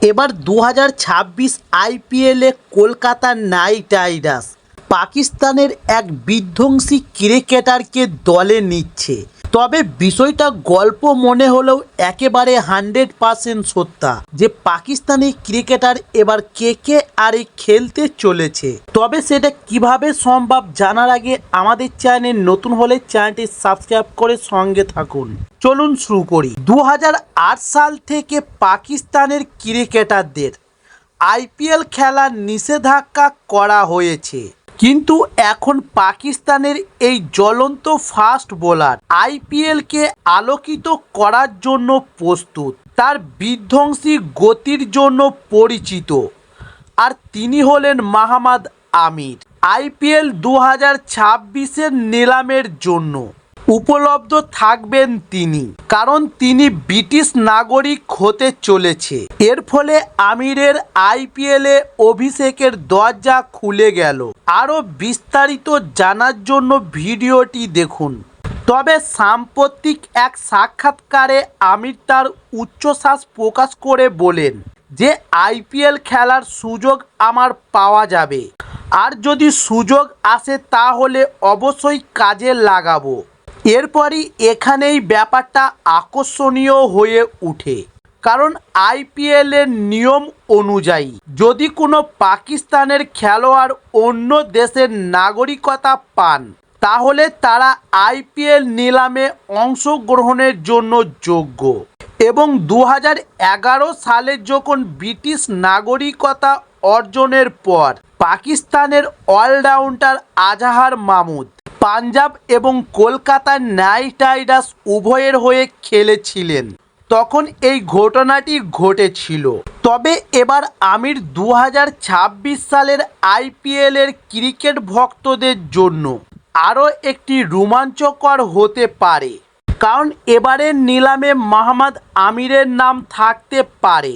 এবার 2026 আইপিএলে Kolkata night Riders পাকিস্তানের এক বিধ্বংসী ক্রিকেটারকে দলে নিচ্ছে। তবে বিষয়টা গল্প মনে হলেও একেবারে 100% সত্যা যে পাকিস্তানি ক্রিকেটার এবার কেকেআরে খেলতে চলেছে। তবে সেটা কিভাবে সম্ভব জানার আগে আমাদের চ্যানেল নতুন হলে চ্যানেলটি সাবস্ক্রাইব করে সঙ্গে থাকুন। চলুন শুরু করি। 2008 সাল থেকে পাকিস্তানের ক্রিকেটারদের আইপিএল খেলার নিষেধাজ্ঞা করা হয়েছে, কিন্তু এখন পাকিস্তানের এই জ্বলন্ত ফাস্ট বোলার আইপিএলকে আলোকিত করার জন্য প্রস্তুত। তার বিধ্বংসী গতির জন্য পরিচিত, আর তিনি হলেন মোহাম্মদ আমির। আইপিএল 2026-এর নিলামের জন্য উপলব্ধ থাকবেন তিনি, কারণ তিনি ব্রিটিশ নাগরিক হতে চলেছে। এর ফলে আমিরের আইপিএলে অভিষেকের দরজা খুলে গেল। আরও বিস্তারিত জানার জন্য ভিডিওটি দেখুন। তবে সাম্প্রতিক এক সাক্ষাৎকারে আমির তার উচ্ছ্বাস প্রকাশ করে বলেন যে আইপিএল খেলার সুযোগ আমার পাওয়া যাবে, আর যদি সুযোগ আসে তাহলে অবশ্যই কাজে লাগাবো। এরপরই এখানেই ব্যাপারটা আকর্ষণীয় হয়ে ওঠে, কারণ আইপিএলের নিয়ম অনুযায়ী যদি কোনো পাকিস্তানের খেলোয়াড় অন্য দেশের নাগরিকতা পান, তাহলে তারা আইপিএল নিলামে অংশগ্রহণের জন্য যোগ্য। এবং 2011 সালে যখন ব্রিটিশ নাগরিকতা অর্জনের পর পাকিস্তানের অলরাউন্ডার আজহার মামুদ পাঞ্জাব এবং কলকাতা নাইট রাইডার্স উভয়ের হয়ে খেলেছিলেন, তখন এই ঘটনাটি ঘটেছিল। তবে এবার আমির 2026 সালের আইপিএলের ক্রিকেট ভক্তদের জন্য আরও একটি রোমাঞ্চকর হতে পারে, কারণ এবারের নিলামে মোহাম্মদ আমিরের নাম থাকতে পারে।